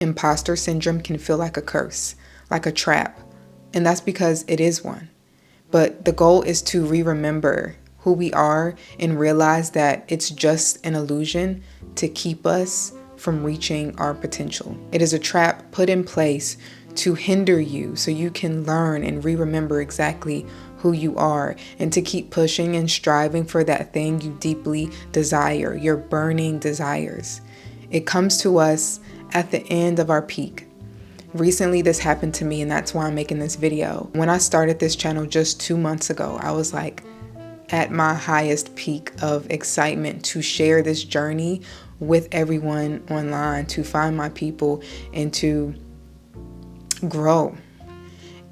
Imposter syndrome can feel like a curse, like a trap, and that's because it is one. But the goal is to remember who we are and realize that it's just an illusion to keep us from reaching our potential. It is a trap put in place to hinder you so you can learn and remember exactly who you are, and to keep pushing and striving for that thing you deeply desire, your burning desires. It comes to us at the end of our peak. Recently, this happened to me, and that's why I'm making this video. When I started this channel just 2 months ago, I was like at my highest peak of excitement to share this journey with everyone online, to find my people and to grow.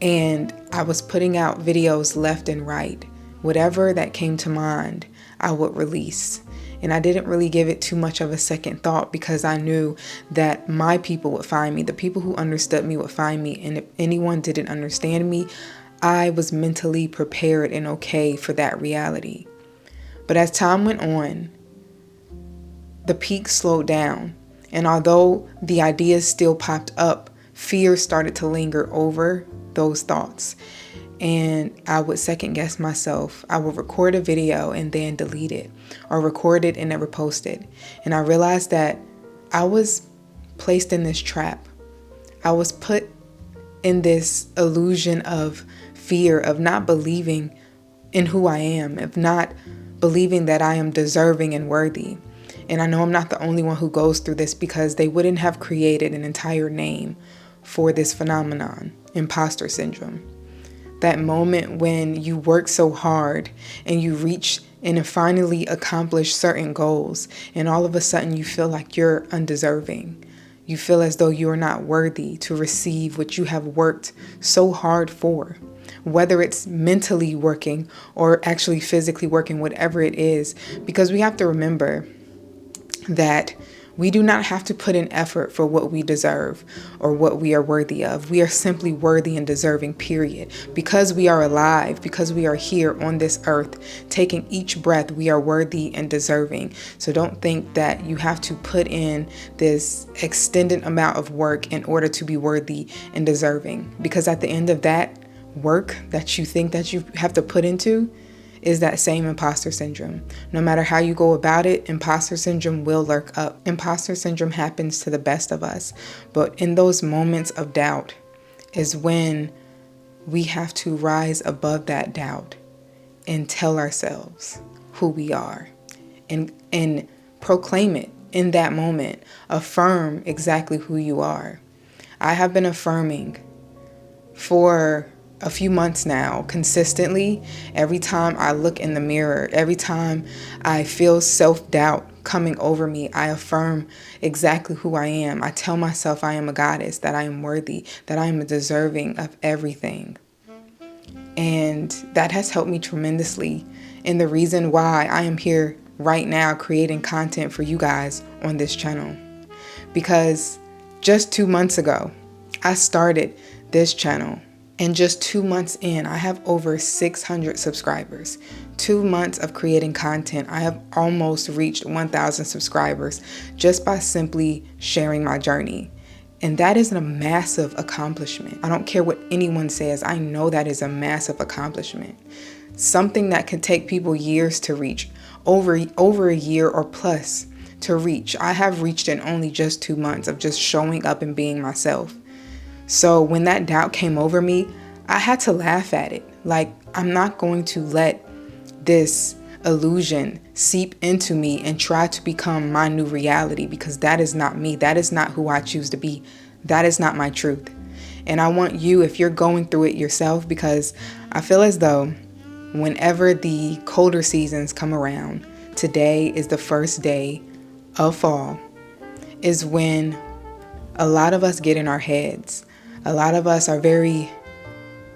And I was putting out videos left and right. Whatever that came to mind, I would release. And I didn't really give it too much of a second thought because I knew that my people would find me. The people who understood me would find me. And if anyone didn't understand me, I was mentally prepared and okay for that reality. But as time went on, the peak slowed down. And although the ideas still popped up, fear started to linger over those thoughts. And I would second guess myself. I would record a video and then delete it, or record it and never post it. And I realized that I was placed in this trap. I was put in this illusion of fear, of not believing in who I am, of not believing that I am deserving and worthy. And I know I'm not the only one who goes through this, because they wouldn't have created an entire name for this phenomenon, imposter syndrome. That moment when you work so hard and you reach and finally accomplish certain goals, and all of a sudden you feel like you're undeserving. You feel as though you are not worthy to receive what you have worked so hard for. Whether it's mentally working or actually physically working, whatever it is, because we have to remember that we do not have to put in effort for what we deserve or what we are worthy of. We are simply worthy and deserving, period. Because we are alive, because we are here on this earth, taking each breath, we are worthy and deserving. So don't think that you have to put in this extended amount of work in order to be worthy and deserving. Because at the end of that work that you think that you have to put into is that same imposter syndrome. No matter how you go about it, imposter syndrome will lurk up. Imposter syndrome happens to the best of us. But in those moments of doubt is when we have to rise above that doubt and tell ourselves who we are and proclaim it in that moment. Affirm exactly who you are. I have been affirming for a few months now, consistently. Every time I look in the mirror, every time I feel self-doubt coming over me, I affirm exactly who I am. I tell myself I am a goddess, that I am worthy, that I am deserving of everything. And that has helped me tremendously. And the reason why I am here right now creating content for you guys on this channel. Because just 2 months ago, I started this channel. And just 2 months in, I have over 600 subscribers. 2 months of creating content, I have almost reached 1,000 subscribers just by simply sharing my journey. And that is a massive accomplishment. I don't care what anyone says. I know that is a massive accomplishment. Something that could take people years to reach, over a year or plus to reach. I have reached in only just 2 months of just showing up and being myself. So when that doubt came over me, I had to laugh at it. Like, I'm not going to let this illusion seep into me and try to become my new reality, because that is not me. That is not who I choose to be. That is not my truth. And I want you, if you're going through it yourself, because I feel as though whenever the colder seasons come around, today is the first day of fall, is when a lot of us get in our heads. A lot of us are very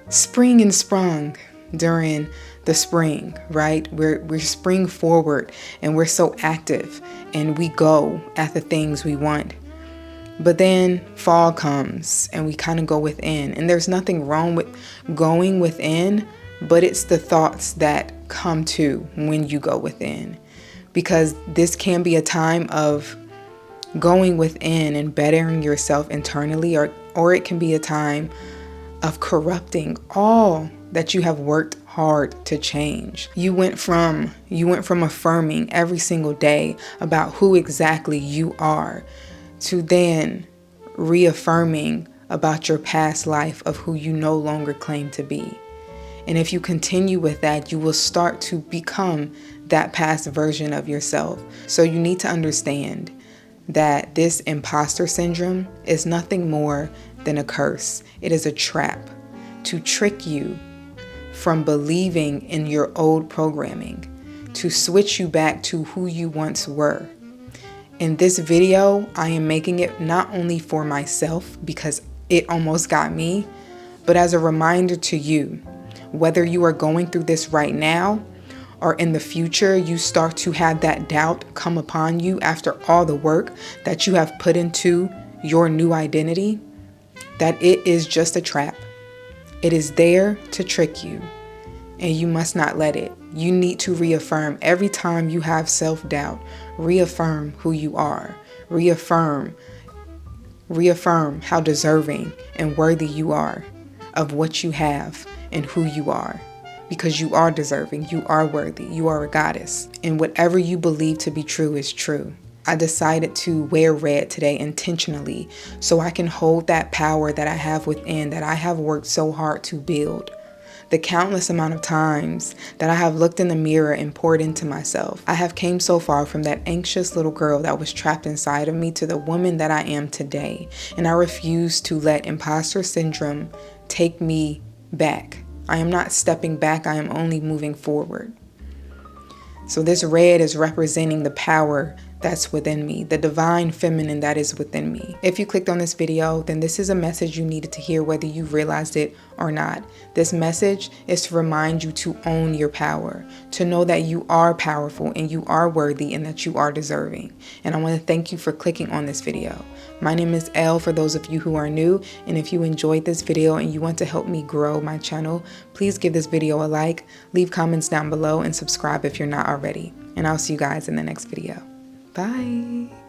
spring and sprung during the spring, right? We're spring forward and we're so active and we go at the things we want. But then fall comes and we kind of go within, and there's nothing wrong with going within, but it's the thoughts that come to when you go within, because this can be a time of going within and bettering yourself internally, or it can be a time of corrupting all that you have worked hard to change. You went from affirming every single day about who exactly you are to then reaffirming about your past life of who you no longer claim to be. And if you continue with that, you will start to become that past version of yourself. So you need to understand that this imposter syndrome is nothing more than a curse. It is a trap to trick you from believing in your old programming, to switch you back to who you once were. In this video, I am making it not only for myself because it almost got me, but as a reminder to you, whether you are going through this right now or in the future, you start to have that doubt come upon you after all the work that you have put into your new identity, that it is just a trap. It is there to trick you, and you must not let it. You need to reaffirm every time you have self-doubt. Reaffirm who you are. Reaffirm how deserving and worthy you are of what you have and who you are. Because you are deserving, you are worthy, you are a goddess. And whatever you believe to be true is true. I decided to wear red today intentionally so I can hold that power that I have within, that I have worked so hard to build. The countless amount of times that I have looked in the mirror and poured into myself. I have came so far from that anxious little girl that was trapped inside of me to the woman that I am today. And I refuse to let imposter syndrome take me back. I am not stepping back, I am only moving forward. So this red is representing the power that's within me, the divine feminine that is within me. If you clicked on this video, then this is a message you needed to hear whether you realized it or not. This message is to remind you to own your power, to know that you are powerful and you are worthy and that you are deserving. And I want to thank you for clicking on this video. My name is Elle for those of you who are new, and if you enjoyed this video and you want to help me grow my channel, please give this video a like, leave comments down below, and subscribe if you're not already. And I'll see you guys in the next video. Bye.